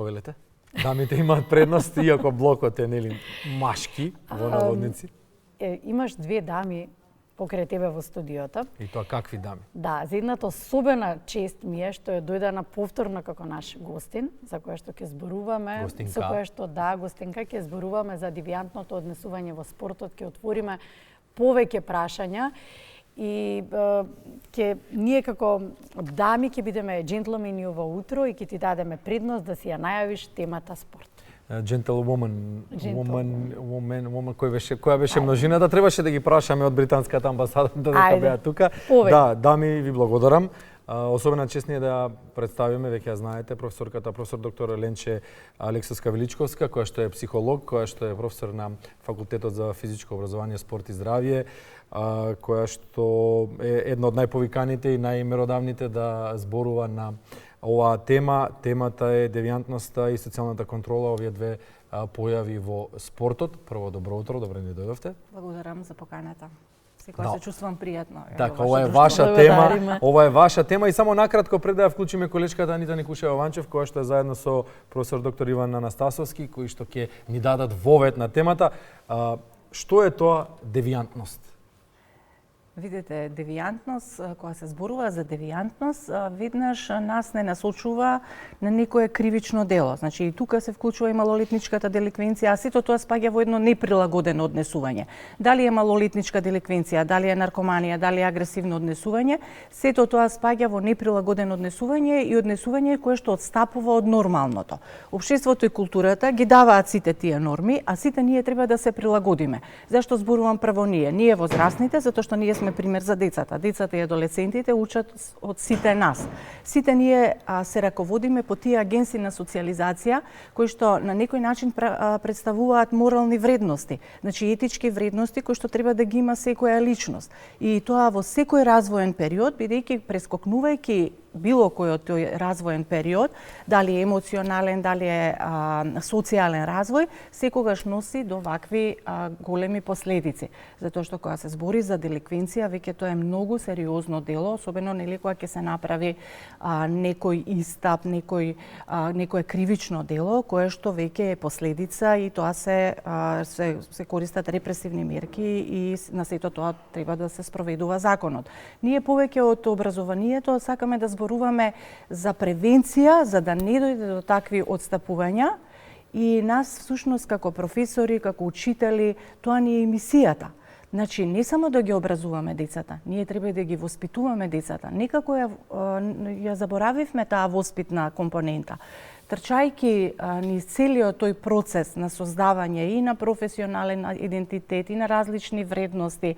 Повелете? Дамите имаат предност, иако блокот е нели машки во наводници. Имаш две дами покрај тебе во студиото. И тоа какви дами? Да, за едната особена чест ми е што е дојдена повторно како наш гостин, за која што ќе зборуваме, Гостинка. со која што гостинка ќе зборуваме за девијантното однесување во спортот, ќе отвориме повеќе прашања и ние како дами ќе бидеме джентлмени ова утро и ќе ти дадеме предност да си ја најавиш темата спорт. Gentlewoman, која беше множината, требаше да ги прашаме од британската амбасада дека беа тука. Да, дами, ви благодарам. Особена чест ни е да ја представиме, веќе ја знаете, професор доктор Ленче Алексовска Величковска, која што е психолог, која што е професор на Факултетот за физичко образование, спорт и здравје, која што е една од најповиканите и најмеродавните да зборува на оваа тема. Темата е девијантноста и социјалната контрола, овие две појави во спортот. Прво, добро утро, добре ни дојдовте. Благодарам за поканата. Секогаш се чувствам пријатно. Така, ова е ваша тема. Ова е ваша тема и само накратко пред да ја вклучиме колечката Анита Никушева-Ванчев, која што е заедно со професор доктор Иван Анастасовски, кои што ќе ни дадат вовед на темата. Што е тоа девијантност? Видете, девијантност, кога се зборува за девијантност, веднаш нас не насочува на некое кривично дело. Значи и тука се вклучува и малолетничката деликвенција, а сето тоа спаѓа во едно неприлагодено однесување. Дали е малолетничка деликвенција, дали е наркоманија, дали е агресивно однесување, сето тоа спаѓа во неприлагодено однесување и однесување кое што отстапува од нормалното. Општеството и културата ги даваат сите тие норми, а сите ние треба да се прилагодиме. Зашто зборувам прво ние? Ние возрастните, затоа што ние сме пример за децата. Децата и адолесцентите учат од сите нас. Сите ние се раководиме по тие агенции на социјализација кои што на некој начин представуваат морални вредности, значи етички вредности кои што треба да ги има секоја личност. И тоа во секој развоен период, бидејќи прескокнувајќи било кој од тој развоен период, дали е емоционален, дали е социјален развој, секогаш носи до вакви големи последици. Затоа што кога се збори за деликвенција, веќе тоа е многу сериозно дело, особено нели кога ќе се направи некој истап, некое кривично дело, кое што веќе е последица и тоа се користат репресивни мерки и на сето тоа треба да се спроведува законот. Ние повеќе од образованието сакаме да зборуваме за превенција, за да не дојде до такви отстапувања и нас всушност како професори, како учители, тоа ни е мисијата. Значи, не само да ги образуваме децата, ние треба да ги воспитуваме децата. Некако ја заборавивме таа воспитна компонента. Трчајќи низ целиот тој процес на создавање и на професионален идентитет и на различни вредности,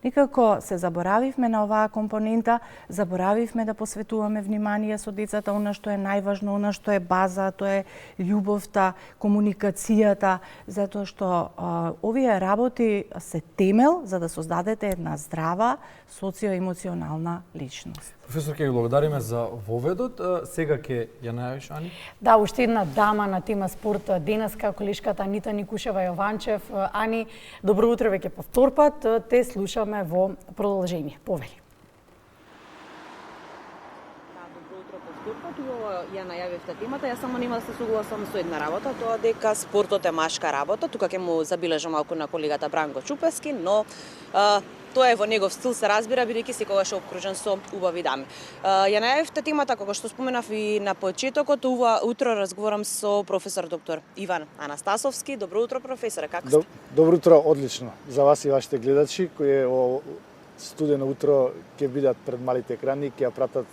некако се заборавивме на оваа компонента, заборавивме да посветуваме внимание со децата, она што е најважно, она што е база, тоа е љубовта, комуникацијата, затоа што овие работи се темел за да создадете една здрава социоемоционална личност. Професор, ќе ви благодариме за воведот. Сега ќе ја најавиш, Ани? Да, уште една дама на тема спорт денеска, колешката Анита Никушева-Јованчев. Ани, добро утро веќе по втор пат. Те слушаме во продолжение. Повели. Да, добро утро по втор пат. Ја најавивте темата. Јас само нема да се согласам со една работа, тоа дека спортот е машка работа. Тука ќе му забележам малку на колегата Бранко Чупески, но тоа е во негов стил, се разбира, бидејќи секогаш е обкружен со убави дами. Ја најавивте темата, како што споменав и на почетокот, ова утро разговарам со професор доктор Иван Анастасовски. Добро утро, професоре, како сте? Добро утро, одлично. За вас и вашите гледачи, кои во студено утро ќе бидат пред малите екрани, ќе ја пратат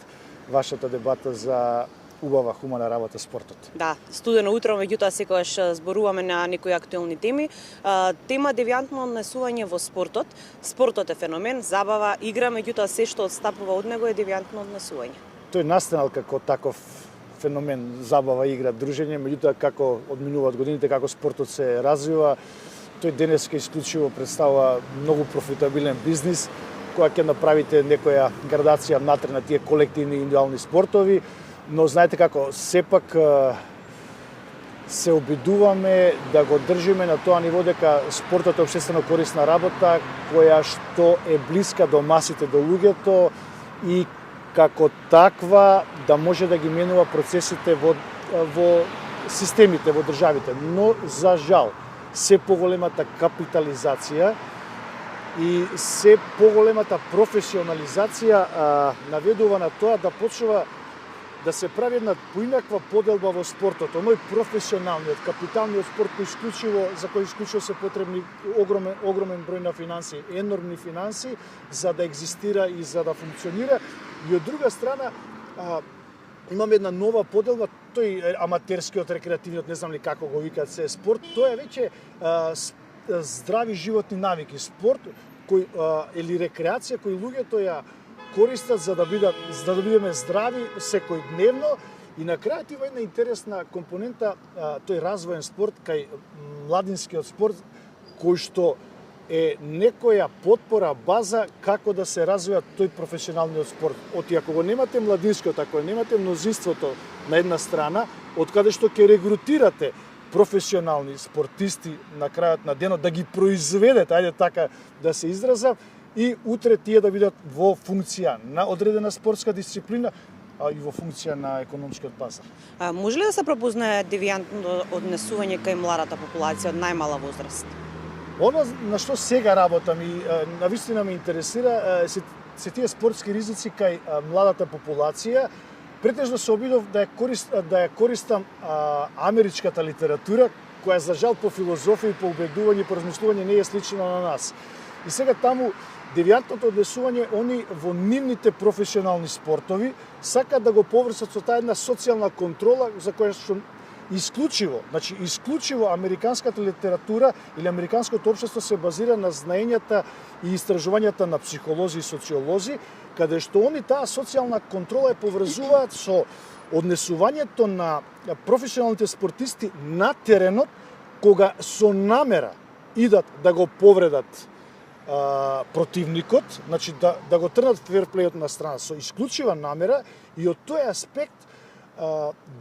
вашата дебата за убава хумана работа спортот. Да, студено утро, меѓутоа секогаш зборуваме на некои актуелни теми. Тема девијантно однесување во спортот. Спортот е феномен, забава, игра, меѓутоа се што отстапува од него е девијантно однесување. Тој настанал како таков феномен, забава, игра, дружење, меѓутоа како одминуваат годините, како спортот се развива, тој денеска исклучиво представува многу профитабилен бизнис, која ќе направите некоја градација внатре на тие колективни и индивидуални спортови, но знаете како, сепак се обидуваме да го држиме на тоа ниво дека спортот е општествено корисна работа која што е блиска до масите, до луѓето и како таква да може да ги менува процесите во системите во државите, но за жал се поголемата капитализација и се поголемата професионализација наведува на тоа да почнува да се прави една поинаква поделба во спортот. Оној професионалниот, капиталниот спорт за кој исклучиво се потребни огромен број на финанси, енормни финанси за да екзистира и за да функционира. И од друга страна имаме една нова поделба, тој аматерскиот, рекреативниот, не знам ли како го викаат се спорт, тоа е веќе здрави животни навики, спорт кој или рекреација кој луѓето ја користат за да бидеме здрави секојдневно и на крајот има една интересна компонента, тој развоен спорт кај младинскиот спорт кој што е некоја потпора, база како да се развива тој професионалниот спорт. Ако го немате младинскиот, ако немате мнозинството на една страна, од каде што ќе регрутирате професионални спортисти на крајот на денот, да ги произведете, ајде така да се изразам, и утре тие да бидат во функција на одредена спортска дисциплина, а и во функција на економскиот пазар. Може ли да се пропознае девијантно однесување кај младата популација од најмала возраст? Оно на што сега работам и навистина ме интересира се тие спортски ризици кај младата популација. Претежно се обидов да ја користам америчката литература, која за жал по филозофија и по убедување и по размислување не е слична на нас. И сега таму девијантното однесување, они во нивните професионални спортови сакаат да го поврзат со таа една социјална контрола за која што исклучиво американската литература или американското општество се базира на знаењата и истражувањата на психолози и социолози, каде што они таа социјална контрола ја поврзуваат со однесувањето на професионалните спортисти на теренот, кога со намера идат да го повредат противникот, значи да го трнат ферплејот на страна со исклучива намера, и од тој аспект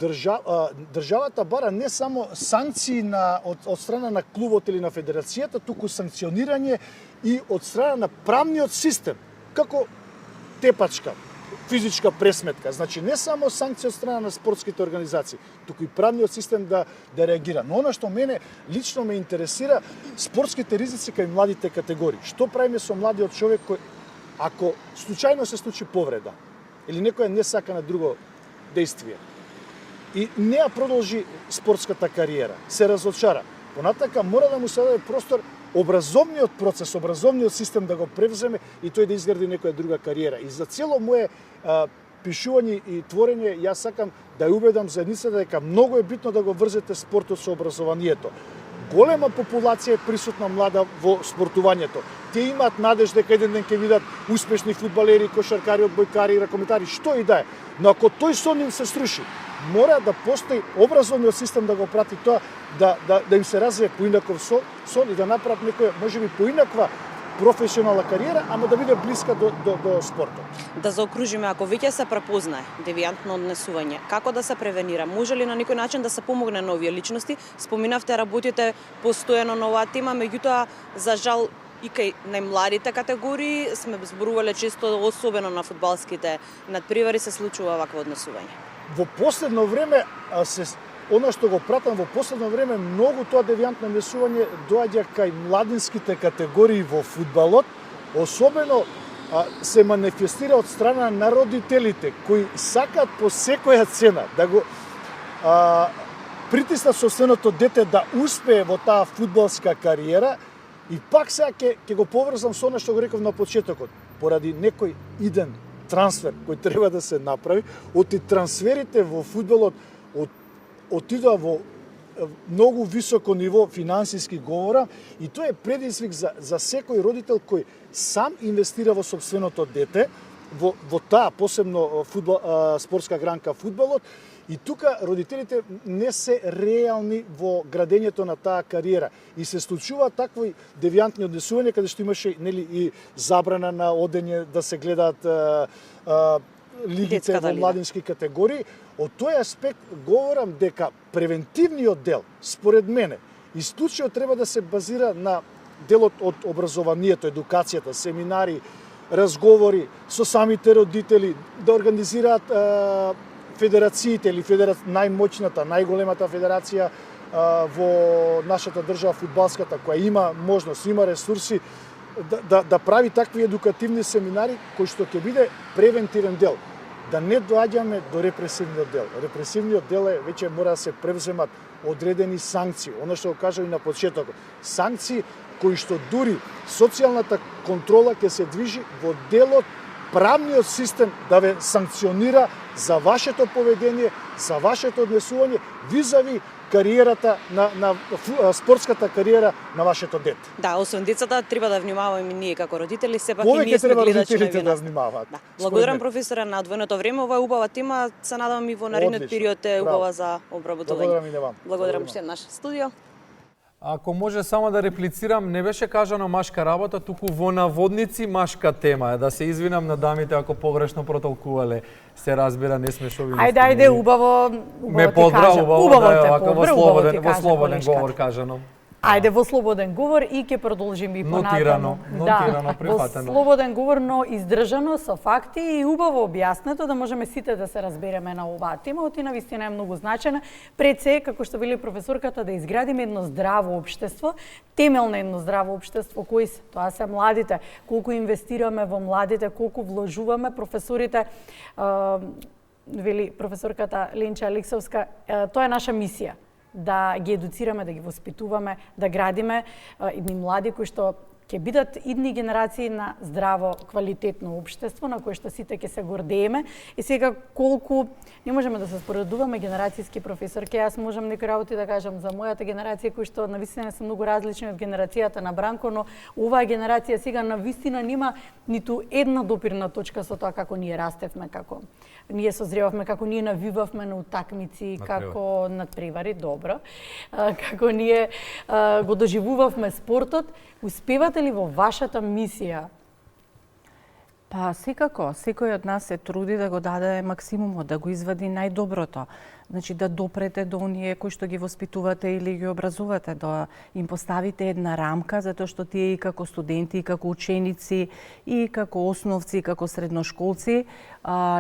државата бара не само санкции од страна на клубот или на федерацијата, туку санкционирање и од страна на правниот систем, како тепачка, физичка пресметка. Значи не само санкции од страна на спортските организации, туку и правниот систем да реагира. Но она што мене лично ме интересира, спортските ризици кај младите категории. Што правиме со младиот човек кој, ако случајно се случи повреда или некоја не сака на друго действие и не ја продолжи спортската кариера, се разочара, понатака мора да му се даде простор образовниот процес, образовниот систем да го превземе и тој да изгради некоја друга кариера. И за цело мое пишување и творење, јас сакам да ја убедам заедницата дека многу е битно да го врзете спортот со образованието. Голема популација е присутна млада во спортувањето. Тие имаат надеж дека еден ден ќе видат успешни фудбалери, кошаркари, одбојкари, ракометари, што и да е. Но ако тој сон им се сруши, мора да постои образовниот систем да го прати тоа, да им се развие поинаков сон и да направат некоја, можеби поинаква професионална кариера, ама да биде блиска до спортот. Да заокружиме, ако веќе се препознае девијантно однесување, како да се превенира? Може ли на некој начин да се помогне на овие личности? Споминавте, работите постојано на оваа тема, меѓутоа, за жал, и кај најмладите категории сме зборувале често, особено на фудбалските надпревари, се случува вакво однесување. Во последно време она што го пратам во последно време, многу тоа девијантно однесување доаѓа кај младинските категории во фудбалот, особено се манифестира од страна на родителите кои сакаат по секоја цена да го притиснат собственото дете да успее во таа фудбалска кариера. И пак сега ќе го поврзам со она што го реков на почетокот, поради некој иден трансфер кој треба да се направи, оти трансферите во фудбалот отидоа во многу високо ниво финансиски говорам, и тоа е предизвик за секој родител кој сам инвестира во собственото дете, во таа посебно спортска гранка фудбалот, и тука родителите не се реални во градењето на таа кариера. И се случува такви девијантни однесувања, каде што имаше и забрана на одење да се гледаат лигите во младински категории. Од тој аспект говорам дека превентивниот дел, според мене, исклучиво треба да се базира на делот од образованието, едукацијата, семинари, разговори со самите родители, да организираат федерациите или најмоćната, најголемата федерација во нашата држава, фудбалската, која има можност, има ресурси, да прави такви едукативни семинари кои што ќе биде превентивен дел. Да не доаѓаме до репресивниот дел. Репресивниот дел е веќе мора да се превземат одредени санкции. Оно што го кажав и на почетокот. Санкции кои што дури социјалната контрола ќе се движи во делот правниот систем да ве санкционира за вашето поведение, за вашето однесување визави кариерата на спортската кариера на вашето дете. Да, освен децата треба да внимаваме и ние како родители, сепак и Повеќе ние сме треба гледачи на родителите да вината. внимаваат. Да. Благодарам професоре на одвоеното време, ова е убава тема, се надевам и во наредниот Одлично, период е браво. убава за обработување. Благодарам и на вам. Благодарам уште еднаш. Студио. Ако може само да реплицирам, не беше кажано машка работа, туку во наводници машка тема. Да се извинам на дамите ако погрешно протолкувале. Се разбира, не сме шовинисти. Ајде, убаво ме ти подра, кажам. убаво да е те вака подра, во слободен колешка. говор кажано. Ајде во слободен говор и ќе продолжиме и понатаму. Нотирано, прифатено. Во слободен говор, но издржано со факти и убаво објаснето да можеме сите да се разбереме на оваа тема. Отина вистина е многу значена. Пред се, како што вели професорката, да изградиме едно здраво општество, темел на едно здраво општество, кои се? Тоа се младите. Колку инвестираме во младите, колку вложуваме, професорите, вели професорката Ленче Алексовска, тоа е наша мисија. Да ги едуцираме, да ги воспитуваме, да градиме едни млади кои што ќе бидат идни генерации на здраво, квалитетно општество на кое што сите ќе се гордееме. И сега колку не можеме да се споредуваме генерацијски професорки, јас можам некои работи да кажам за мојата генерација кои што навистина се многу различни од генерацијата на Бранко, но оваа генерација сега навистина нема ниту една допирна точка со тоа како ние растевме, како ние созревавме, како ние навивавме на утакмици, како надпревари, добро, како ние го доживувавме спортот. Успевате ли во вашата мисија? Па секако, секој од нас се труди да го даде максимумот, да го извади најдоброто. Значи да допрете до оние кои што ги воспитувате или ги образувате, да им поставите една рамка, затоа што тие и како студенти, и како ученици, и како основци, и како средношколци,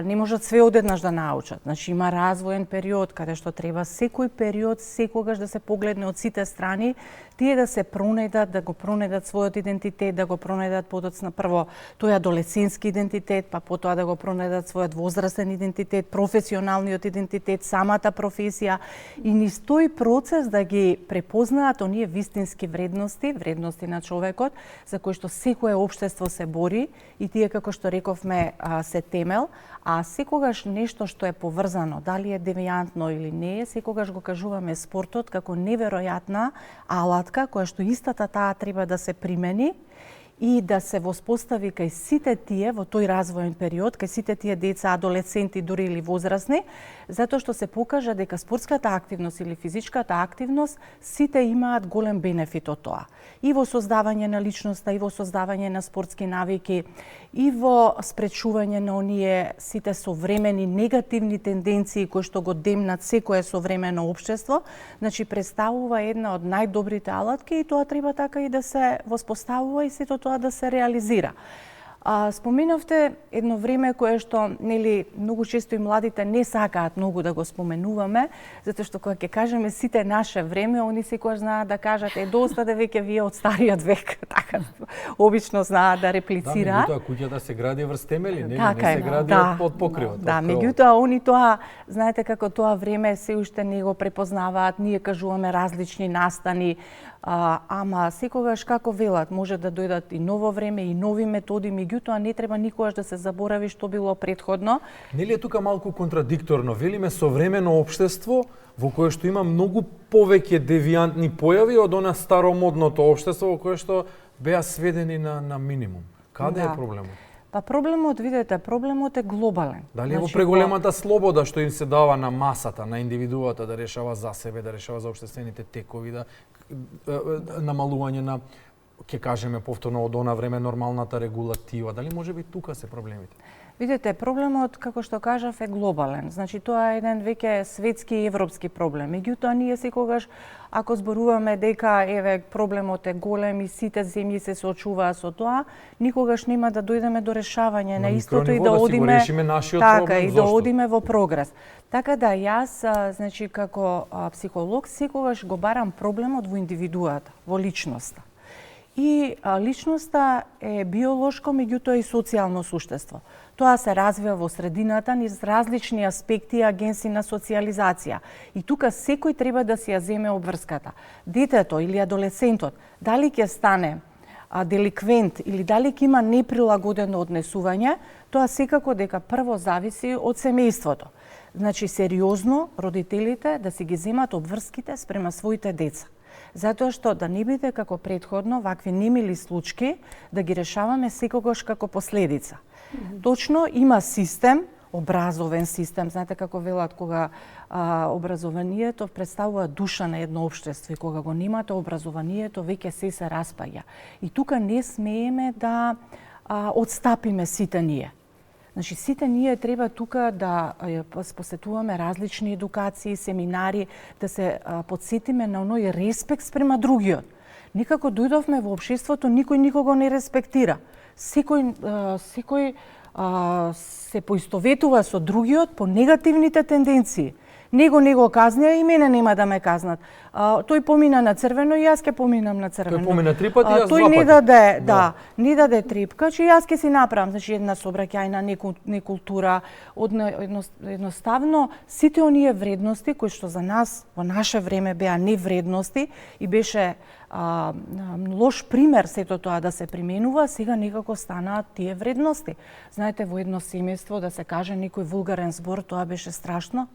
не можат све одеднаш да научат. Значи има развоен период каде што треба секој период секогаш да се погледне од сите страни, тие да се пронајдат, да го пронајдат својот идентитет, да го пронајдат подоцна прво тој адолесцентски идентитет, па потоа да го пронајдат својот возрастен идентитет, професионалниот идентитет, самата професија и низ тој процес да ги препознаат оние вистински вредности, вредности на човекот за кои што секое општество се бори и тие како што рековме се темел, а секогаш нешто што е поврзано, дали е девијантно или не е, секогаш го кажуваме спортот како неверојатна алатка која што истата таа треба да се примени и да се воспостави кај сите тие во тој развоен период, кај сите тие деца, адолесценти, дури или возрастни, затоа што се покажа дека спортската активност или физичката активност сите имаат голем бенефит од тоа. И во создавање на личноста, и во создавање на спортски навики, и во спречување на оние сите современи негативни тенденции кои што го демнат секое современо општество, значи представува една од најдобрите алатки и тоа треба така и да се воспоставува и сето тоа да се реализира. Споменавте едно време кое што нели многу често и младите не сакаат многу да го споменуваме, затоа што кога ќе кажеме сите наше време, они секогаш знаат да кажат доста да веќе вие од стариот век, така обично знаат да реплицираат. Да, меѓутоа куќата се гради врз темели, не така се гради од покривот. Да, меѓутоа они тоа, знаете како тоа време се уште не го препознаваат, ние кажуваме различни настани, ама секогаш како велат, може да дојдат и ново време и нови методи, меѓутоа не треба никогаш да се заборави што било претходно. Нели е тука малку контрадикторно? Велиме современо општество во кое што има многу повеќе девијантни појави од она старомодното општество во кое што беа сведени на минимум. Каде е проблемот? Па проблемот, видете, проблемот е глобален. Дали е во преголемата слобода што им се дава на масата, на индивидуата да решава за себе, да решава за општествените текови, да намалување на, ќе кажеме повторно од она време, нормалната регулатива. Дали може би тука се проблемите? Видете, проблемот, како што кажав, е глобален. Значи, тоа е еден веќе светски и европски проблем. Меѓутоа, ние секогаш, ако зборуваме дека еве проблемот е голем и сите земји се соочуваат со тоа, никогаш нема да дојдеме до решавање на истото и да одиме така и да одиме во прогрес. Така да јас, значи како психолог, секогаш го барам проблемот во индивидуата, во личноста. И личноста е биолошко, меѓутоа и социјално суштество. Тоа се развива во средината низ различни аспекти и агенции на социјализација. И тука секој треба да си ја земе обврската. Детето или адолесцентот, дали ќе стане деликвент или дали ќе има неприлагодено однесување, тоа секако дека прво зависи од семејството. Значи, сериозно родителите да си ги земат обврските спрема своите деца. Затоа што да не биде како претходно вакви немили случаи да ги решаваме секогаш како последица. Точно има систем, образовен систем, знаете како велат кога образованието представува душа на едно општество и кога го немате образованието веќе се распаѓа. И тука не смееме да одстапиме сите ние. Значи, сите ние треба тука да посетуваме различни едукации, семинари, да се подсетиме на оној респект спрема другиот. Никако дојдовме во општеството, никој никого не респектира. Секој се поистоветува со другиот по негативните тенденции. Него не го казнија и мене нема да ме казнат. Тој помина на црвено и јас ќе поминам на црвено. Тој помина 3 пати, јас 2 пати. Тој не даде, не даде трипка, че јас ќе си направам, значи една сообраќајна некултура, едноставно сите оние вредности кои што за нас во наше време беа невредности и беше лош пример сето тоа да се применува, сега некако станаат тие вредности. Знаете, во едно семејство да се каже некој вулгарен збор, тоа беше страшно.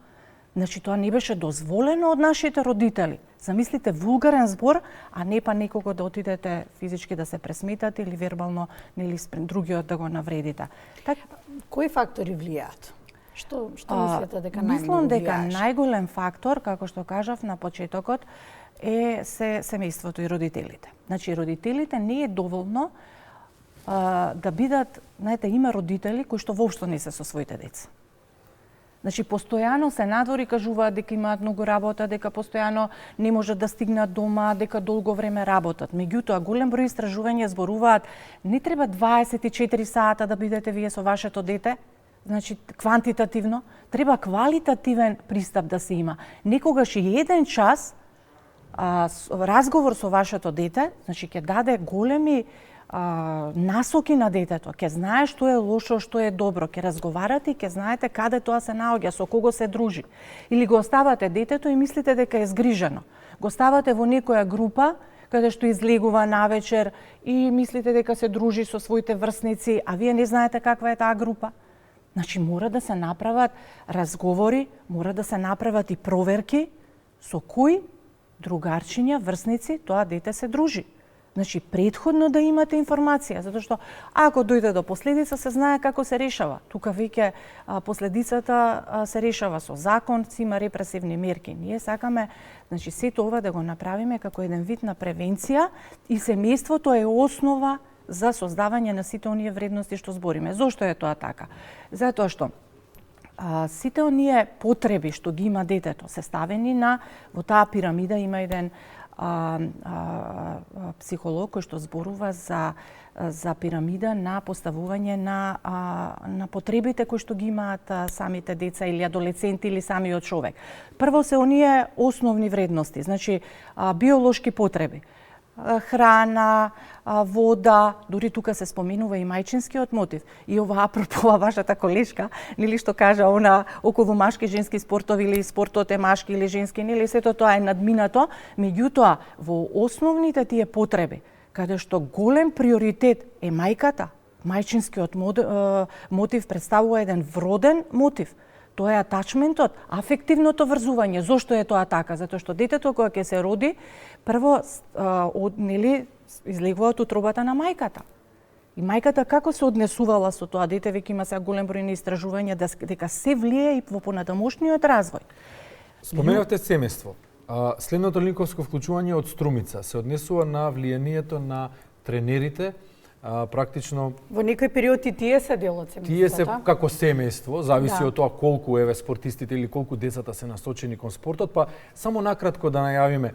Значи, тоа не беше дозволено од нашите родители. Замислите, вулгарен збор, а не па некого да отидете физички да се пресметате или вербално или другиот да го навредите. Кои фактори влијаат? Што мислите дека најмногу Мислам дека најголем фактор, како што кажав на почетокот, е семејството и родителите. Значи, родителите не е доволно да бидат, знаете, има родители кои што воопшто не се со своите деца. Значи, постојано се надвори кажуваат дека имаат многу работа, дека постојано не можат да стигнат дома, дека долго време работат. Меѓутоа, голем број истражувања зборуваат, не треба 24 сата да бидете вие со вашето дете, значи квантитативно, треба квалитативен пристап да се има. Некогаш и 1 час разговор со вашето дете, значи ќе даде големи насоки на детето, ќе знае што е лошо, што е добро, ќе разговарате и ќе знаете каде тоа се наоѓа, со кого се дружи. Или го оставате детето и мислите дека е згрижено. Го ставате во некоја група каде што излегува навечер и мислите дека се дружи со своите врсници, а вие не знаете каква е таа група. Значи, мора да се направат разговори, мора да се направат и проверки со кои другарчиња, врсници, тоа дете се дружи. Значи, претходно да имате информација, затоа што ако дојде до последица, се знае како се решава. Тука веќе последицата се решава со закон, си има репресивни мерки. Ние сакаме, значи, сето ова да го направиме како еден вид на превенција и семејството е основа за создавање на сите оние вредности што збориме. Зошто е тоа така? Затоа што сите оние потреби што ги има детето се ставени во таа пирамида. Има еден психолог кој што зборува за пирамида на поставување на потребите кои што ги имаат самите деца или адолесценти или самиот човек. Прво се оние основни вредности, значи биолошки потреби. Храна, вода, дури тука се споменува и мајчинскиот мотив. И ова апропо вашата колешка, нели што кажа она околу машки женски спортови или спортот е машки или женски, нели сето тоа е надминато, меѓутоа во основните тие потреби, каде што голем приоритет е мајката, мајчинскиот мотив представува еден вроден мотив. Тоа е атачментот, афективното врзување. Зошто е тоа така? Затоа што детето кога ќе се роди, прво излегува од утробата на мајката. И мајката како се однесувала со тоа дете, веќе има сега голем број на истражувања дека се влие и во понатамошниот развој. Споменавте семејство. Следното линковско вклучување од Струмица се однесува на влијанието на тренерите практично Во некој период и тие се дел од семејството. тие се како семејство, зависи Да. од тоа колку спортистите или колку децата се насочени кон спортот, па само накратко да најавиме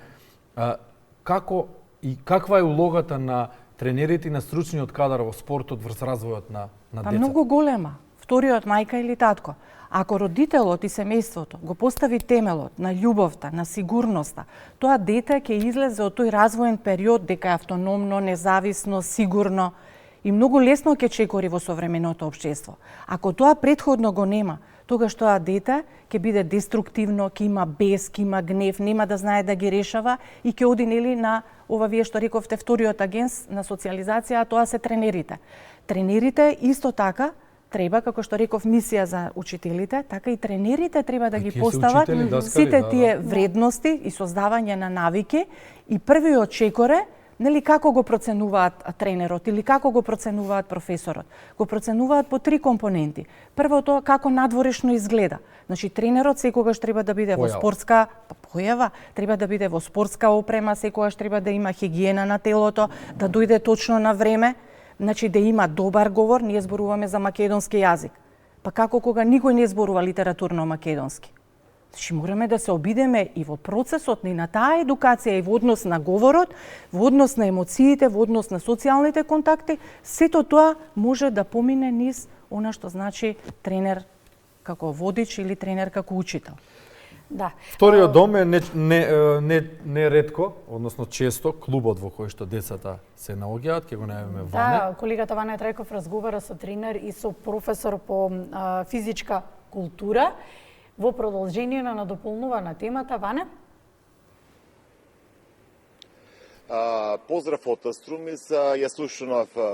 како и каква е улогата на тренерите и на стручниот кадар во спортот врз развојот на Па децата? многу голема. Вториот мајка или татко. Ако родителот и семејството го постави темелот на љубовта, на сигурноста, тоа дете ќе излезе од тој развоен период дека е автономно, независно, сигурно и многу лесно ќе чекори во современото општество. Ако тоа претходно го нема, тогаш тоа дете ќе биде деструктивно, ќе има бес, ќе има гнев, нема да знае да ги решава и ќе оди нели на ова вие што рековте вториот агент на социјализација, а тоа се тренерите. Тренерите исто така треба, како што реков, мисија за учителите, така и тренерите треба да ги тие се постават учители, даскали, сите да. тие вредности и создавање на навики и првиот чекор е нели како го проценуваат тренерот или како го проценуваат професорот. Го проценуваат по 3 компоненти. Првото како надворешно изгледа. Значи тренерот секогаш треба да биде во спортска појава, треба да биде во спортска опрема, секогаш треба да има хигиена на телото, да дојде точно на време. Значи да има добар говор, ние зборуваме за македонски јазик. Па како кога никој не зборува литературно македонски? Значи мораме да се обидеме и во процесот и на таа едукација и во однос на говорот, во однос на емоциите, во однос на социјалните контакти, сето тоа може да помине низ она што значи тренер како водич или тренер како учител. Да. Вториот дом е не ретко, односно често, клубот во кој што децата се наоѓаат, ќе го најавиме Ване. Да, колегата Ване Трајков разговара со тренер и со професор по физичка култура. Во продолжение на надополнува на темата, Ване? Поздрав од Струмис,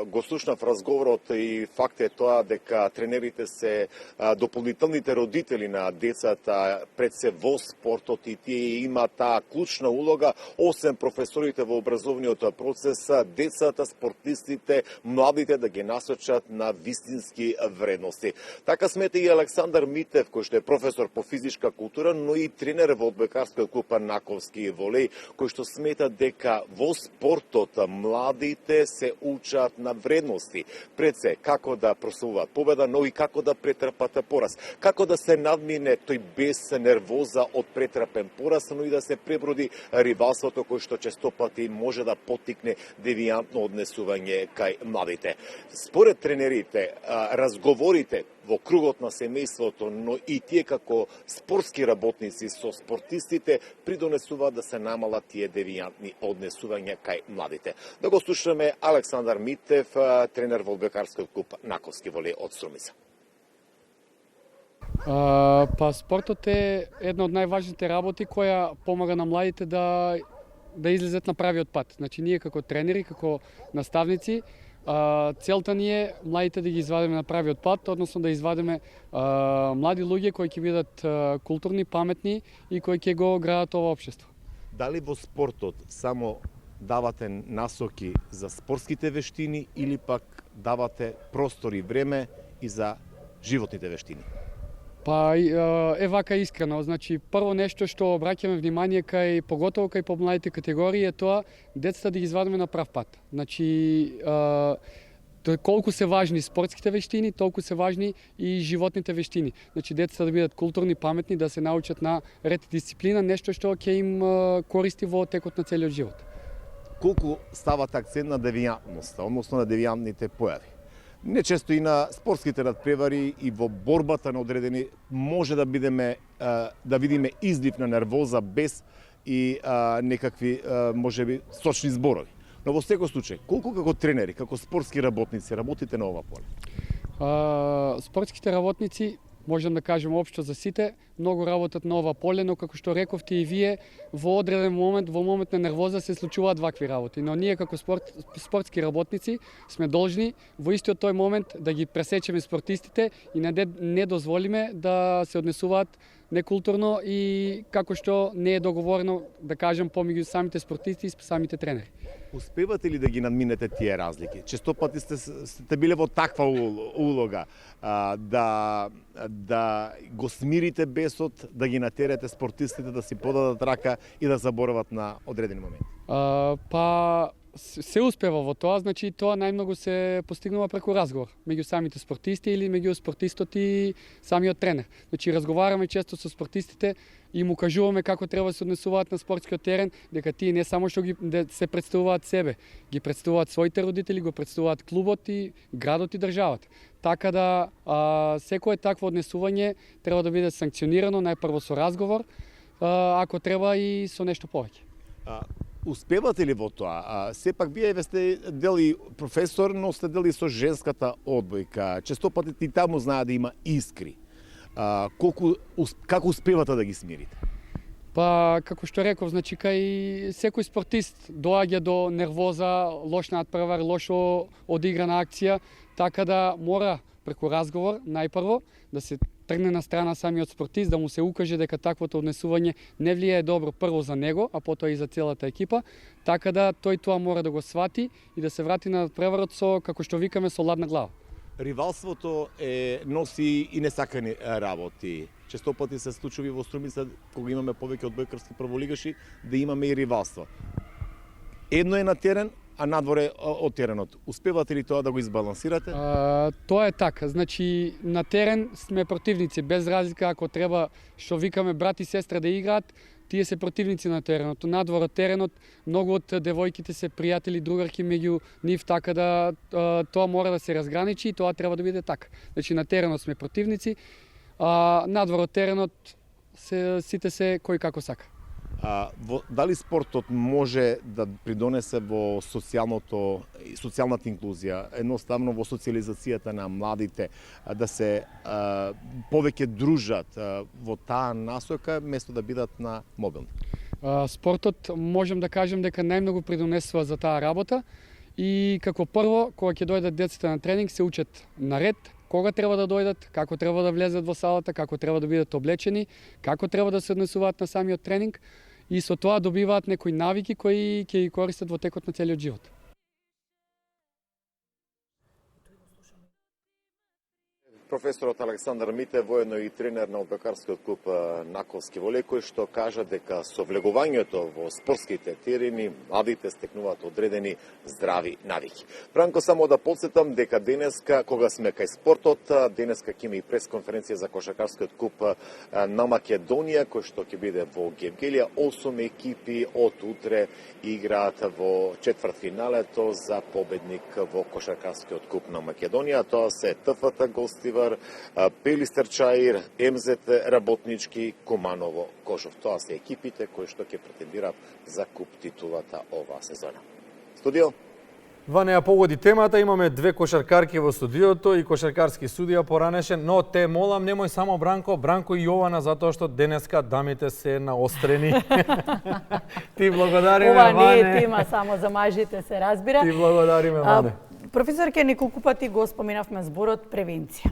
го слушнав разговорот и факт е тоа дека тренерите се дополнителните родители на децата пред се во спортот и тие имаат таа клучна улога, освен професорите во образовниот процес, децата, спортистите, младите да ги насочат на вистински вредности. Така смета и Александар Митев, кој што е професор по физичка култура, но и тренер во одбојкарскиот клуб Наковски волеј, кој што смета дека во спортот младите се учат на вредности. Пред се како да прославуваат победа, но и како да претрпат пораз. Како да се надмине тој бес, нервоза од претрпен пораз, но и да се преброди ривалството кој што често пати може да поттикне девијантно однесување кај младите. Според тренерите, разговорите во кругот на семејството, но и тие како спортски работници со спортистите придонесуваат да се намалат тие девијантни однесувања кај младите. Да го слушаме Александар Митев, тренер во одбојкарскиот клуб Наковски волеј од Струмица. Па спортот е една од најважните работи која помага на младите да излезат на правиот пат. Значи ние како тренери, како наставници, целта ни е младите да ги извадиме на правиот пат, односно да извадиме млади луѓе кои ќе бидат културни, паметни и кои ќе го градат ова општество. Дали во спортот само давате насоки за спортските вештини или пак давате простор и време и за животните вештини? Па е вака искрено, значи прво нешто што обраќаме внимание кај поготово кај помладите категории е тоа децата да ги извадиме на прав пат. Значи колку се важни спортските вештини, толку се важни и животните вештини. Значи децата да бидат културни, паметни, да се научат на ред и дисциплина, нешто што ќе им користи во текот на целиот живот. Колку стават акцент на девијантноста, односно на девијантните појави? Нечесто и на спортските надпревари и во борбата на одредени може да видиме излив на нервоза, бес и некакви можеби сочни зборови. Но во секој случај, колку како тренери, како спортски работници работите на ова поле? Спортските работници, можам да кажем општо за сите, многу работат на ова поле, но како што рековте и вие, во одреден момент, во момент на нервоза се случуваат вакви работи. Но ние како спортски работници сме должни во истиот тој момент да ги пресечеме спортистите и не дозволиме да се однесуваат некултурно и како што не е договорено, да кажем, помеѓу самите спортисти и самите тренери. Успевате ли да ги надминете тие разлики? Често пати сте биле во таква улога да го смирите бесот, да ги натерате спортистите да си подадат рака и да заборават на одредени моменти? Па се успева во тоа, значи тоа најмногу се постигнува преку разговор меѓу самите спортисти или меѓу спортистот и самиот тренер. Значи разговараме често со спортистите и му кажуваме како треба да се однесуваат на спортскиот терен, дека тие не само што се представуваат себе, ги представуваат своите родители, го представуваат клубот и градот и државата. Така да секое такво однесување треба да биде санкционирано најпрво со разговор, ако треба и со нешто повеќе. Успевате ли во тоа? Сепак вие сте дели професор, но сте дели со женската одбојка. Често пати и таму знае да има искри. Како успевате да ги смирите? Па, како што реков, значи кај секој спортист доаѓа до нервоза, лош надпревар, лошо одиграна акција, така да мора преку разговор најпрво да се тргне на страна самиот спортист, да му се укаже дека таквото однесување не влијае добро прво за него, а потоа и за целата екипа, така да тој тоа мора да го свати и да се врати на преварот со, како што викаме, со ладна глава. Ривалството носи и несакани работи. Често пати се случува во Струмица, кога имаме повеќе одбојкарски прволигаши, да имаме и ривалство. Едно е на терен, а надворе од теренот. Успевате ли тоа да го избалансирате? Тоа е така. Значи, на терен сме противници, без разлика ако треба, што викаме брат и сестра да играат, тие се противници на теренот. Надвор од теренот, многу од девојките се пријатели, другарки меѓу нив, така да тоа мора да се разграничи и тоа треба да биде така. Значи, на теренот сме противници, надвор од теренот сите се кој како сака. Дали спортот може да придонесе во социјалната инклузија, едноставно во социализацијата на младите, да се повеќе дружат во таа насока, место да бидат на мобилни? Спортот можам да кажем дека најмногу придонесува за таа работа и како прво, кога ќе дојдат децата на тренинг, се учат на ред, кога треба да дојдат, како треба да влезат во салата, како треба да бидат облечени, како треба да се однесуваат на самиот тренинг, и со тоа добиваат некои навики кои ќе ги користат во текот на целиот живот. Професорот Александар Митев, воедно и тренер на одбојкарскиот клуб Наковски волеј, кој што кажа дека со влегувањето во спортските терени младите стекнуваат одредени здрави навики. Бранко, само да подсетам дека денеска, кога сме кај спортот, денеска ќе има и пресконференција за кошаркарскиот клуб на Македонија, кој што ќе биде во Гевгелија. 8 екипи од утре играат во четвртфиналето за победник во кошаркарскиот клуб на Македонија. Тоа се ТФТ Гостивар, Пелистер Чаир, МЗТ Работнички, Куманово Кожов. Тоа се екипите кои што ќе претендираат за куп титулата оваа сезона. Студио? Ваня погоди темата, имаме две кошаркарки во студиото и кошаркарски судија поранешен, но те молам немој само Бранко и Јована, затоа што денеска дамите се наострени. Ти благодариме, Ова Ване. не е тема само за мажите, се разбира. Ти благодариме, Ване. Професорке, неколку пати го споменавме зборот превенција.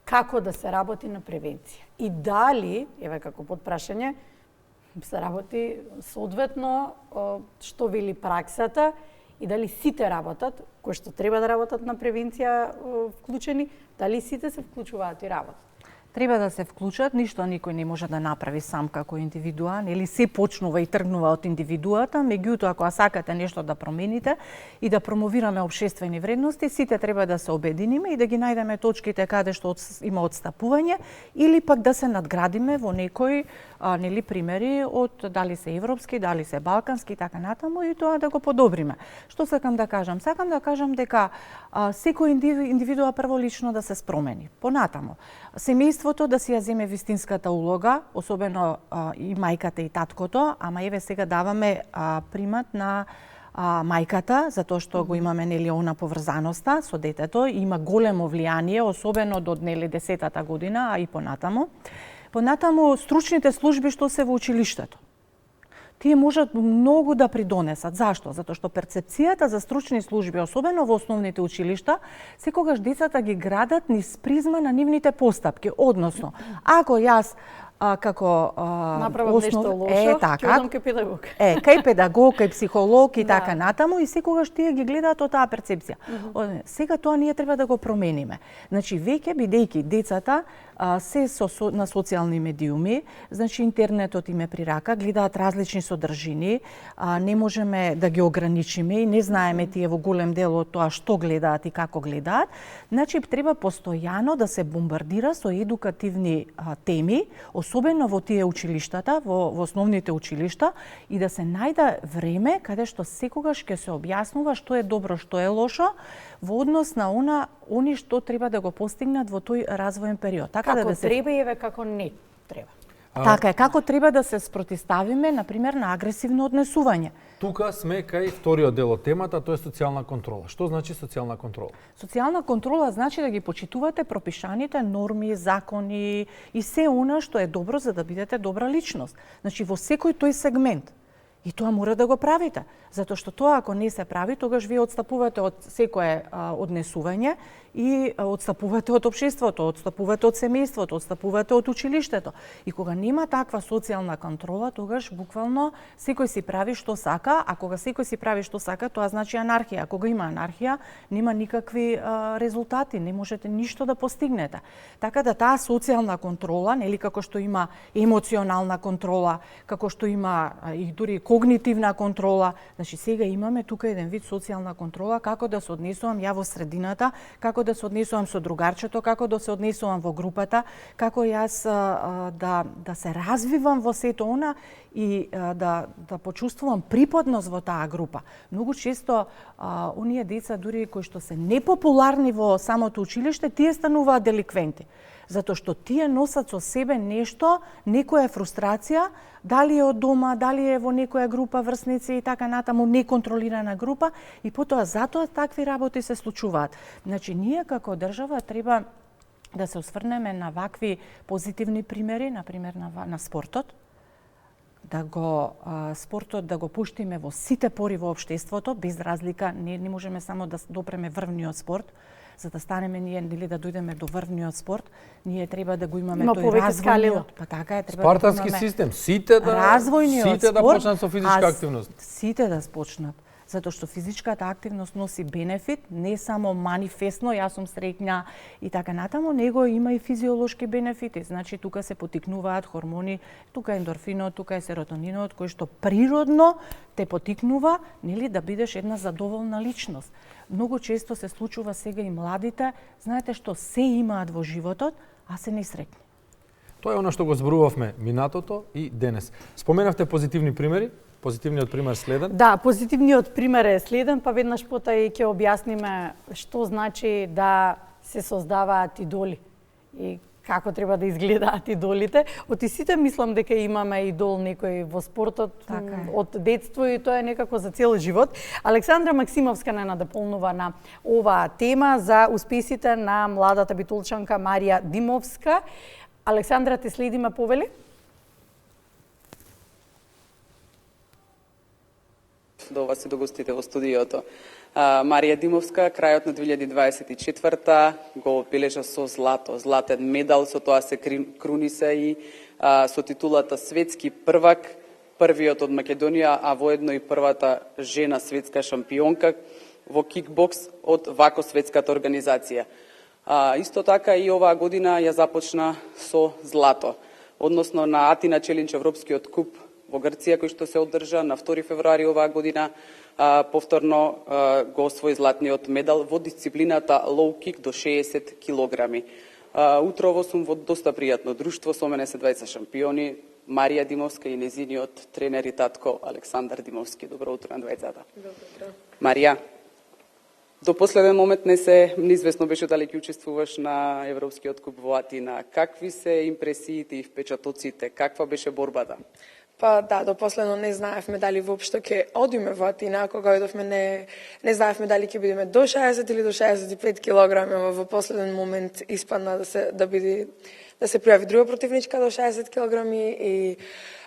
Како да се работи на превенција? И дали, еве како подпрашање, се работи соодветно што вели праксата и дали сите работат, кои што треба да работат на превенција вклучени, дали сите се вклучуваат и работат? Треба да се вклучат, ништо никој не може да направи сам како индивидуа, или се почнува и тргнува од индивидуата, меѓутоа ако сакате нешто да промените и да промовираме општествени вредности, сите треба да се обединиме и да ги најдеме точките каде што има отстапување или пак да се надградиме во некои примери од дали се европски, дали се балкански и така натаму и тоа да го подобриме. Што сакам да кажам? Сакам да кажам дека секој индивидуа прво лично да се спромени. Понатаму, семејството да си ја земе вистинската улога, особено и мајката и таткото, ама еве сега даваме примат на мајката, затоа што го имаме она поврзаноста со детето, има големо влијание, особено до 10-та година, а и понатаму. Понатаму, стручните служби што се во училиштето. Тие можат многу да придонесат. Зашто? Затоа што перцепцијата за стручни служби, особено во основните училишта, секогаш децата ги градат низ призма на нивните постапки. Односно, ако јас како направам нешто лошо, ќе одам кај педагог. Кај педагог, кај психолог и така натаму, и секогаш тие ги гледаат од таа перцепција. Сега тоа ние треба да го промениме. Значи, веќе бидејќи децата се на социјални медиуми, значи интернетот им е при рака, гледаат различни содржини, не можеме да ги ограничиме и не знаеме тие во голем дел од тоа што гледаат и како гледаат. Значи, треба постојано да се бомбардира со едукативни теми, особено во тие училиштата, во основните училишта, и да се најде време каде што секогаш ќе се објаснува што е добро, што е лошо, во однос на они што треба да го постигнат во тој развоен период. Така како да треба и како не треба. Така е, како треба да се спротиставиме, например, на агресивно однесување. Тука сме кај вториот дел од темата, тоа е социјална контрола. Што значи социјална контрола? Социјална контрола значи да ги почитувате пропишаните норми, закони и се она што е добро за да бидете добра личност. Значи, во секој тој сегмент. И тоа мора да го правите, затоа што тоа ако не се прави, тогаш вие отстапувате од секое однесување и отстапувате од општеството, отстапувате од семејството, отстапувате од училиштето. И кога нема таква социјална контрола, тогаш буквално секој си прави што сака, а кога секој си прави што сака, тоа значи анархија. Кога има анархија, нема никакви резултати, не можете ништо да постигнете. Така да таа социјална контрола, нели како што има емоционална контрола, како што има и дури когнитивна контрола, значи сега имаме тука еден вид социјална контрола, како да се однесувам ја во средината, како да се однесувам со другарчето, како да се однесувам во групата, како јас да се развивам во сето она и да почувствувам припадност во таа група. Многу често оние деца дури кои што се непопуларни во самото училиште, тие стануваат деликвенти. Затоа што тие носат со себе нешто, некоја фрустрација, дали е од дома, дали е во некоја група врсници и така натаму, неконтролирана група, и потоа затоа такви работи се случуваат. Значи, ние како држава треба да се осврнеме на вакви позитивни примери, например на спортот, спортот да го пуштиме во сите пори во општеството, без разлика, не можеме само да допреме врвниот спорт. За да станеме ние или да дојдеме до врвниот спорт, ние треба да го имаме тој развојниот. Па така е, треба спартански да систем, сите да почнат со физичка активност. Сите да почнат. Затоа што физичката активност носи бенефит, не само манифестно, јас сум среќна и така натаму, него има и физиолошки бенефити. Значи, тука се потикнуваат хормони, тука е ендорфинот, тука е серотонинот, кој што природно те потикнува, нели, да бидеш една задоволна личност. Многу често се случува сега и младите, знаете што се имаат во животот, а се несреќни. Тоа е она што го зборувавме минатото и денес. Споменавте позитивни примери. Позитивниот пример следен? Да, позитивниот пример е следен, па веднаш потоа ќе објасниме што значи да се создаваат идоли и како треба да изгледаат идолите. Од сите мислам дека имаме идол некој во спортот од детство и тоа е некако за цел живот. Александра Максимовска не надополнува на оваа тема за успесите на младата битолчанка Марија Димовска. Александра, те следиме, повели? До вас и до гостите во студиото. Марија Димовска, крајот на 2024 го обележа со злато. Златен медал, со тоа се круниса и со титулата светски првак, првиот од Македонија, а воедно и првата жена светска шампионка во кикбокс од вако светската организација. Исто така и оваа година ја започна со злато, односно на Атина Челендж Европскиот куп во Грција, кој што се одржа на 2 февруари оваа година, повторно го освои златниот медал во дисциплината лоу кик до 60 килограми. Утрово сум во доста пријатно друштво, со мене се двајца шампиони, Марија Димовска и незиниот тренер и татко Александар Димовски. Добро утро на двајцата. Добро. Марија, до последен момент неизвестно беше дали ќе учествуваш на Европскиот куп во Атина. Какви се импресиите и впечатоците? Каква беше борбата? Па да, до последно не знаевме дали воопшто ќе одиме во Атина. Кога одовме не знаевме дали ќе бидеме до 60 или до 65 килограми. Во последен момент испадна да се пријави друга противничка до 60 килограми и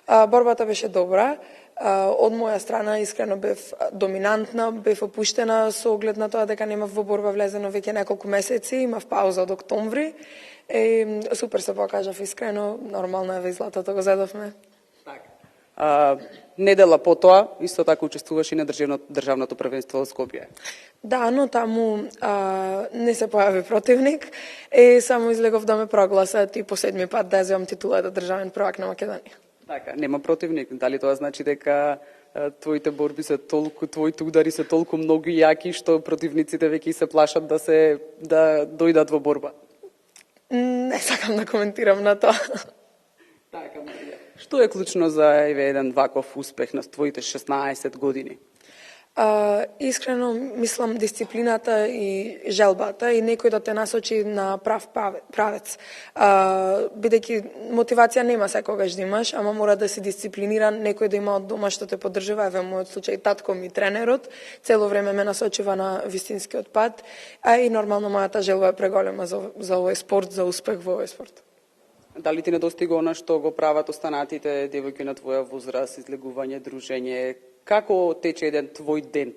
борбата беше добра. Од моја страна искрено бев доминантна, бев опуштена со оглед на тоа дека немав во борба влезено веќе неколку месеци, имав пауза од октомври. Супер се покажав искрено, нормално е златото го зедовме. Недела потоа, исто така учествуваш и на државното првенство во Скопје. Да, но таму не се појави противник само излегов да ме прогласат и по 7-ми пат да ја земам титулата државен prvак на Македонија. Така, нема противник. Дали тоа значи дека твоите борби се толку, твоите удари се толку многу јаки што противниците веќе се плашат да дојдат во борба? Не сакам да коментирам на тоа. Така, Марија. Што е клучно за еден ваков успех на твоите 16 години? Искрено мислам дисциплината и желбата и некој да те насочи на прав правец. Бидејќи мотивација нема секогаш да имаш, ама мора да си дисциплиниран, некој да има од дома што те поддржува, во мојот случај татко ми тренерот, цело време ме насочува на вистинскиот пат, а и нормално мојата желба е преголема за овој спорт, за успех во овој спорт. Дали ти недостига она што го прават останатите девојки на твоја возраст, излегување, дружење? Како тече еден твој ден?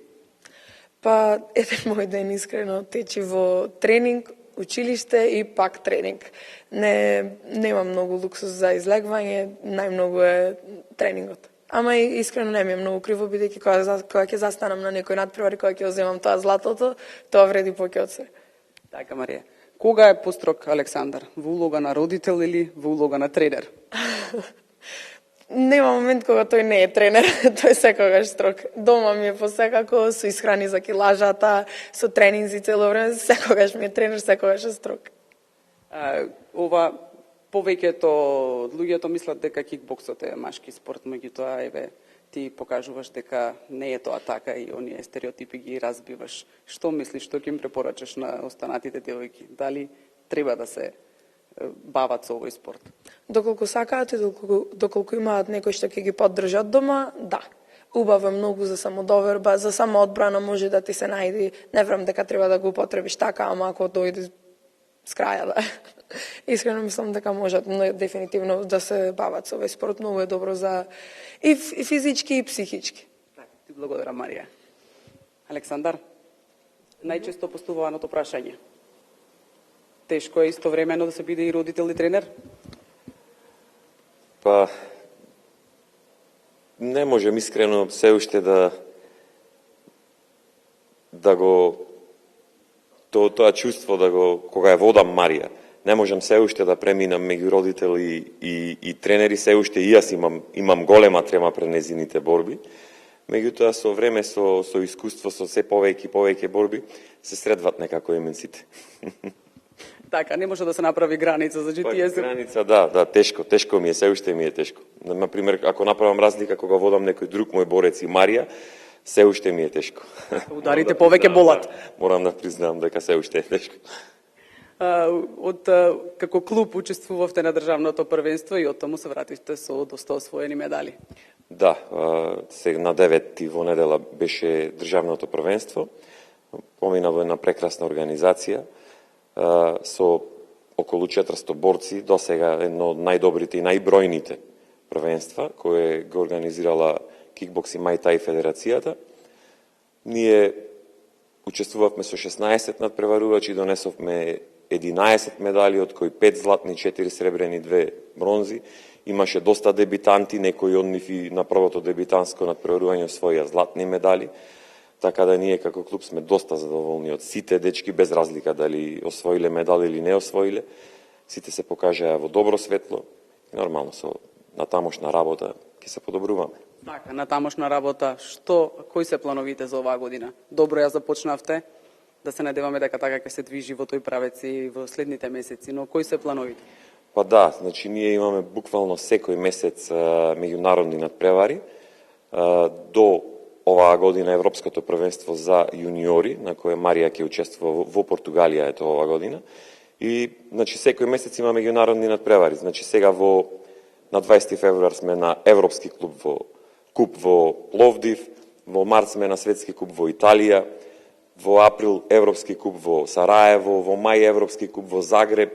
Па, еден мој ден искрено тече во тренинг, училиште и пак тренинг. Нема многу луксус за излегување, најмногу е тренингот. Ама и искрено не ми е многу криво, бидејќи кога ќе застанам на некој надпревар и кога ќе земам тоа златото, тоа вреди повеќе од се. Така, Марија. Кога е построг Александар? Во улога на родител или во улога на тренер? Нема момент кога тој не е тренер, тој секогаш строг. Дома ми е посекако, со исхрани за килажата, со тренинзи цело време, секогаш ми е тренер, секогаш е строг. Ова повеќето луѓето мислат дека кикбоксот е машки спорт, меѓутоа еве ти покажуваш дека не е тоа така и оние стереотипи ги разбиваш. Што мислиш, што ќе им препорачаш на останатите девојки? Дали треба да се бават со овој спорт? Доколку сакаат и доколку имаат некој што ќе ги поддржат дома, да. Убаво е многу за самодоверба, за самоодбрана може да ти се најди. Не верам дека треба да го употребиш така, ама ако дојде с краја, да. Искрено мислам дека можат дефинитивно да се бават со овој спорт, многу е добро за и физички и психички. Ти благодарам, Марија. Александар, најчесто постуваното прашање. Тешко е истовремено да се биде и родител и тренер? Па, не можем искрено се уште да го тоа чувство кога ја водам Марија. Не можам се уште да преминам меѓу родител и тренери, се уште и јас имам голема трема пред незините борби. Меѓутоа со време, со искуство, со се повеќе борби, се средват некако именците. Така, не може да се направи граница за GTS. Граница, да, тешко ми е, се уште ми е тешко. Например, ако направам разлика кога водам некој друг мој борец и Марија, се уште ми е тешко. Ударите повеќе болат. Морам да признам дека се уште е тешко. Како клуб учествувавте на државното првенство и од таму се вративте со доста освоени медали. Да, сега на 9 во недела беше државното првенство. Поминало една прекрасна организација со околу 400 борци, до сега едно од најдобрите и најбројните првенства кое го организирала Кикбокс и Мај Тај федерацијата. Ние учествувавме со 16 надпреварувачи, донесовме 11 медали, од кои 5 златни, 4 сребрени, 2 бронзи. Имаше доста дебитанти, некои од нив и на првото дебитанско надпреварување освоија златни медали. Така да ние како клуб сме доста задоволни од сите дечки, без разлика дали освоиле медали или не освоиле. Сите се покажаа во добро светло. Нормално со натамошна работа ќе се подобруваме. Така, натамошна работа, кои се плановите за оваа година? Добро ја започнавте, да се надеваме дека така ќе се движи во тој правец и во следните месеци, но кои се плановите? Па да, значи ние имаме буквално секој месец меѓународни надпревари. До оваа година Европското првенство за јуниори, на кое Марија ќе учествува во Португалија, ето оваа година. И значи секој месец има меѓународни надпревари. Значи сега на 20 февруар сме на Европски куп во Пловдив, во март сме на Светски куп во Италија, во април Европски куп во Сараево, во мај Европски куп во Загреб,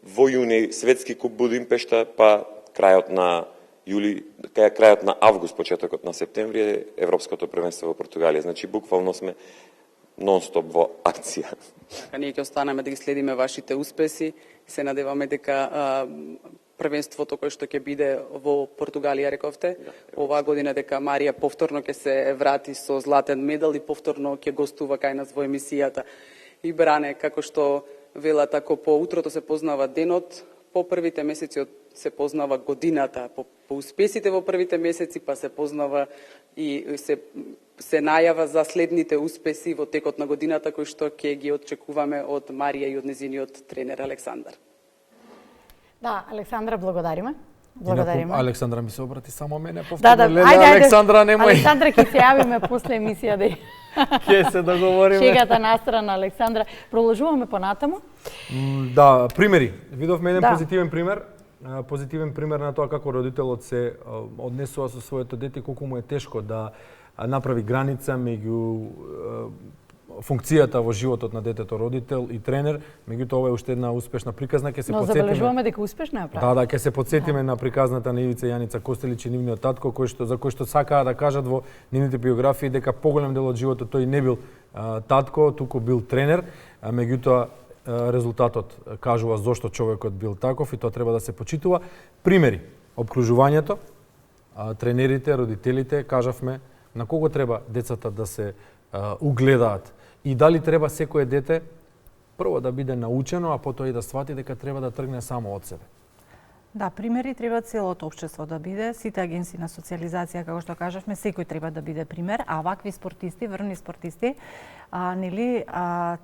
во јуни Светски куп Будимпешта, па крајот на јули, крајот на август, почетокот на септември е Европското првенство во Португалија. Значи, буквално сме нон-стоп во акција. Ние ќе останеме да ги следиме вашите успеси. Се надеваме дека првенството кој што ќе биде во Португалија, рековте, оваа година дека Марија повторно ќе се врати со златен медал и повторно ќе гостува кај нас во емисијата. И Бране, како што велат, ако по утрото се познава денот, по првите месеци се познава годината, по успесите во првите месеци, па се познава и се најава за следните успеси во текот на годината, кои што ќе ги очекуваме од Марија и од незиниот тренер Александар. Да, Александра, благодариме. Благодариме. Александра ми се обрати само мене, повторно. Да, ајде, Александра, немој. Александра, ќе се јавиме после емисија Ќе се договориме. Шегата настрана, Александра. Продолжуваме понатаму. Да, примери. Видовме еден позитивен пример. Позитивен пример на тоа како родителот се однесува со своето дете, колку му е тешко да направи граница меѓу функцијата во животот на детето родител и тренер. Меѓутоа ова е уште една успешна приказна, ќе се подсетиме. Но забележуваме дека успешна е правда. Да, ќе се подсетиме на приказната на Ивица Јаница Костелич и нивниот татко, за кој што сакаа да кажат во нивните биографии дека поголем дел од животот тој не бил татко, туку бил тренер, меѓутоа резултатот кажува зошто човекот бил таков и тоа треба да се почитува. Примери: обкружувањето, тренерите, родителите, кажавме на кого треба децата да се угледаат и дали треба секое дете прво да биде научено, а потоа и да свати дека треба да тргне само од себе. Да, примери треба целото општество да биде, сите агенции на социализација, како што кажавме, секој треба да биде пример, а вакви спортисти, врвни спортисти,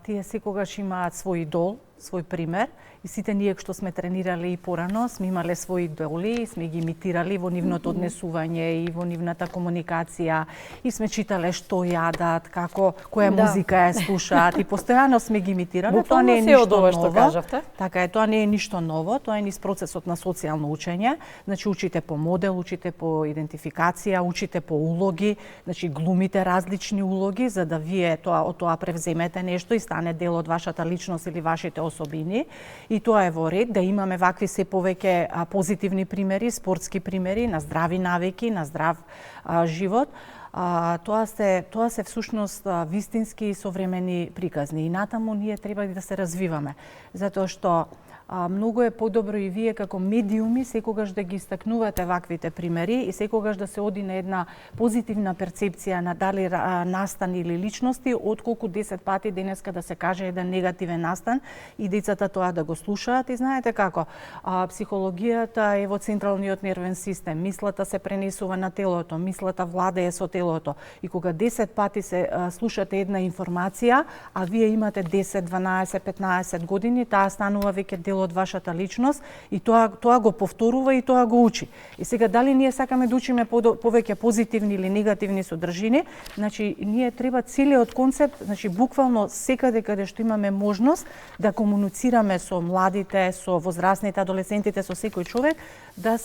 тие секогаш имаат свој идол, свој пример, и сите ние што сме тренирали и порано, сме имале свои идоли и сме ги имитирали во нивното однесување и во нивната комуникација, и сме читале што јадат, како, која музика ја слушаат, и постојано сме ги имитирале. Тоа не е ништо ново. Така е, тоа не е ништо ново, тоа е низ процесот на социјално учење. Значи, учите по модел, учите по идентификација, учите по улоги, значи глумите различни улоги, за да вие од тоа превземете нешто и стане дел од вашата личност или вашите особини. И тоа е во ред да имаме вакви се повеќе позитивни примери, спортски примери на здрави навики, на здрав живот. Тоа се всушност вистински и современи приказни. И натаму ние треба да се развиваме, затоа што многу е подобро и вие како медиуми секогаш да ги истакнувате ваквите примери и секогаш да се оди на една позитивна перцепција на дали настан или личности, отколку 10 пати денеска да се каже еден негативен настан и децата тоа да го слушаат. И знаете како, психологијата е во централниот нервен систем, мислата се пренесува на телото, мислата владее со телото. И кога 10 пати се слушате една информација, а вие имате 10, 12, 15 години, таа станува веќе дел од вашата личност и тоа го повторува и тоа го учи. И сега дали ние сакаме да учиме повеќе позитивни или негативни содржини, значи ние треба целиот концепт, значи буквално секаде каде што имаме можност да комуницираме со младите, со возрастните, адолесцентите, со секој човек, да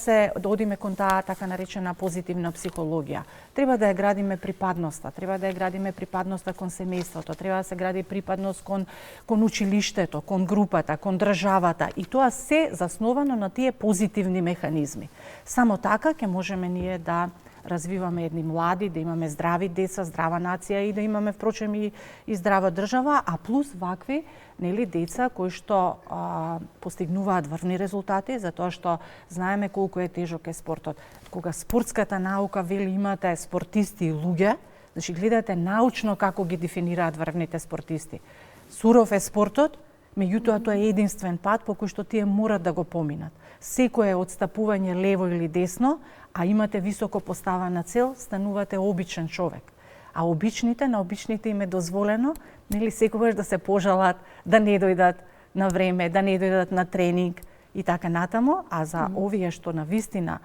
одиме кон таа така наречена позитивна психологија. Треба да ја градиме припадноста, треба да ја градиме припадноста кон семејството, треба да се гради припадност кон училиштето, кон групата, кон државата, и тоа се засновано на тие позитивни механизми. Само така ќе можеме ние да развиваме едни млади, да имаме здрави деца, здрава нација и да имаме впрочем и здрава држава, а плюс вакви деца кои што постигнуваат врвни резултати, затоа што знаеме колку е тежок е спортот. Кога спортската наука вели имате спортисти и луѓе, значи гледате научно како ги дефинираат врвните спортисти. Суров е спортот, меѓутоа тоа е единствен пат по кој што тие морат да го поминат. Секое одстапување лево или десно, а имате високо поставена цел, станувате обичен човек. А на обичните им е дозволено, секогаш да се пожалат, да не дојдат на време, да не дојдат на тренинг и така натаму, а за овие што навистина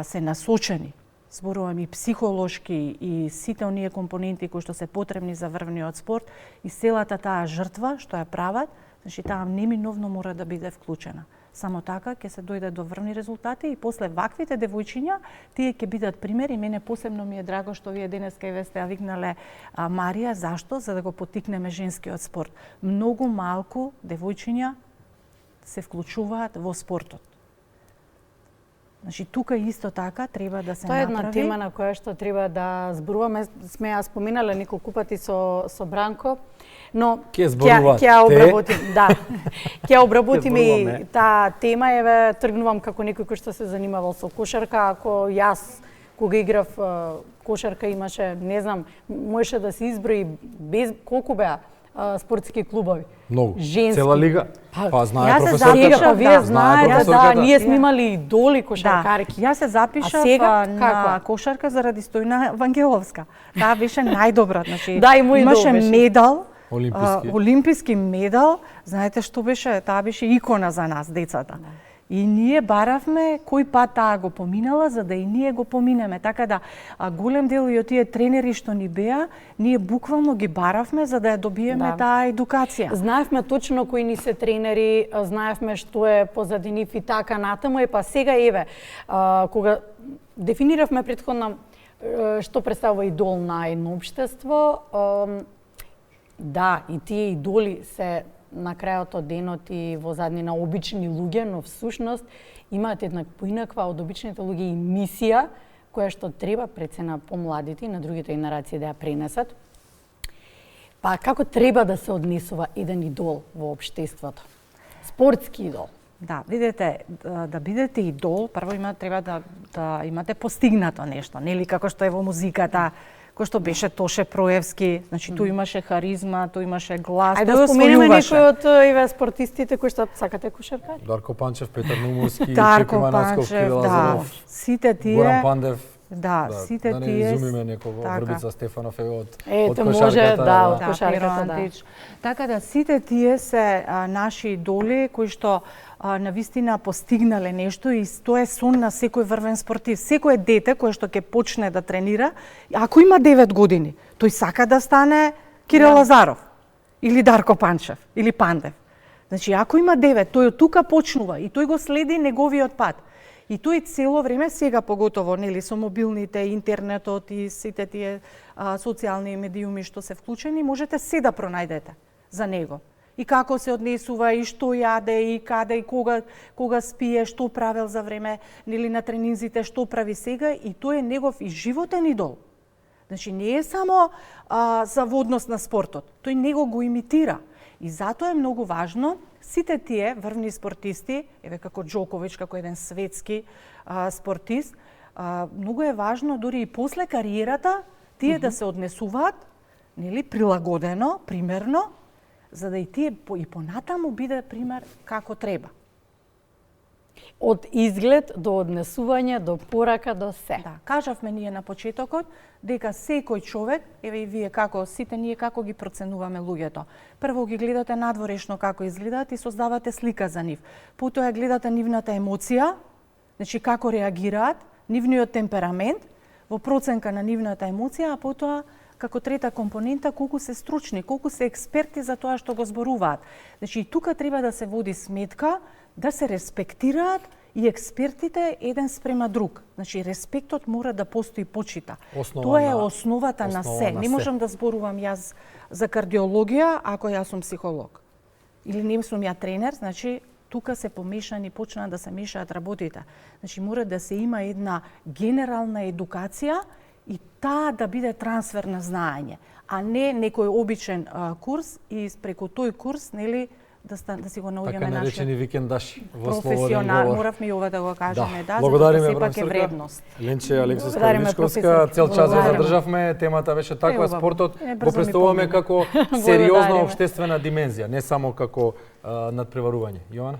се насочени, зборувам и психолошки и сите оние компоненти кои што се потребни за врвниот спорт и целата таа жртва што ја прават, значи таа неминовно мора да биде вклучена. Само така ќе се дојде до врвни резултати и после ваквите девојчиња тие ќе бидат примери. Мене посебно ми е драго што вие денеска и сте ја викнале Марија, зашто? За да го поттикнеме женскиот спорт. Многу малку девојчиња се вклучуваат во спортот. Значи тука исто така треба да се Тоа е направи. една тема на која што треба да зборуваме. Сме ја споминале неколку пати со Бранко, но ќе обработим, да. Ќе обработиме и зборуваме. таа тема, еве тргнувам како некој кој што се занимавал со кошарка, ако јас кога играв кошарка имаше, не знам, можеше да се изброи без колку беа спортски клубови. Многу. Женски. Цела лига. Па знае Јас се професорката. запишав, Па вие знаете, професорката. да, ние сме имали идоли кошаркарки. Да, јас се запишав А сега, на каква? кошарка заради Стојна Вангеловска. Таа беше најдобра, значи Да, и мој идол имаше беше. медал, Олимписки. олимписки медал. Знаете што беше? Таа беше икона за нас, децата. И ние баравме кој пат таа го поминала, за да и ние го поминеме. Така да голем дел и од тие тренери што ни беа, ние буквално ги баравме за да ја добиеме Да. таа едукација. Знаевме точно кои ни се тренери, знаевме што е позади нив и така натаму. И па сега еве, кога дефиниравме претходно што представува идол на едно општество, да, и тие идоли се на крајот од денот и во заднина обични луѓе, но всушност имаат една поинаква од обичните луѓе и мисија која што треба пред се на помладите и на другите генерации да ја пренесат. Па како треба да се однесува еден идол во општеството? Спортски идол. Да, видете, да бидете идол, прво треба да имате постигнато нешто, нели како што е во музиката, кој што беше Тоше Проевски, значи тој имаше харизма, тој имаше глас, Ајде тој да споменеме освојуваше. некој од еве спортистите кои што сакате кошаркари? Дарко Панчев, Петар Наумовски, Дарко Чеко Манасков, Панчев, Кирил да, Лазаров, сите тие, Горан Пандев. да, сите да не тие, изумиме некого, така. Врбица Стефанов е од Ето, може, кошарката. да, од Да, кошарката, Перо да. Антич. Така да сите тие се наши идоли кои што навистина постигнале нешто и тоа е сон на секој врвен спортист. Секое дете кое што ќе почне да тренира, ако има 9 години, тој сака да стане Кирил Лазаров или Дарко Панчев или Пандев. Значи, ако има 9, тој од тука почнува и тој го следи неговиот пат. И тој цело време, сега поготово, нели, со мобилните, интернетот и сите тие социјални медиуми што се вклучени, можете се да пронајдете за него. И како се однесува, и што јаде, и каде, и кога спие, што правел за време, нели, на тренинзите, што прави сега, и тој е негов и животен идол. Значи, не е само за водност на спортот, тој него го имитира. И затоа е многу важно сите тие врвни спортисти, еве како Џоковиќ, како еден светски спортист, многу е важно дури и после кариерата тие да се однесуваат, нели, прилагодено, примерно, за да и тие и понатаму биде пример како треба. Од изглед до однесување, до порака, до се. Да, кажавме ние на почетокот дека секој човек, еве и вие како сите ние како ги проценуваме луѓето. Прво ги гледате надворешно како изгледаат и создавате слика за нив. Потоа гледате нивната емоција, значи како реагираат, нивниот темперамент во проценка на нивната емоција, а потоа како трета компонента колку се стручни, колку се експерти за тоа што го зборуваат. Значи и тука треба да се води сметка да се респектираат и експертите еден спрема друг. Значи респектот мора да постои почита. Тоа е основата на се. Не можам да зборувам јас за кардиологија ако јас сум психолог. Или не сум ја тренер, значи тука се помешани, почнаа да се мешаат работите. Значи мора да се има една генерална едукација и таа да биде трансфер на знаење, а не некој обичен курс и преку тој курс, нели, да си го наоѓаме така наречени викендаши во професионал, слободен говор. моравме и ова да го кажеме, да, благодариме, затоа сепак е професорка. вредност. Ленче Алексовска Благодариме, Величковска, професор. цел час ја Благодариме. задржавме, темата беше таква, Ево, спортот брзо го ми представуваме помина. како сериозна Благодариме. општествена димензија, не само како надпреварување. Јована?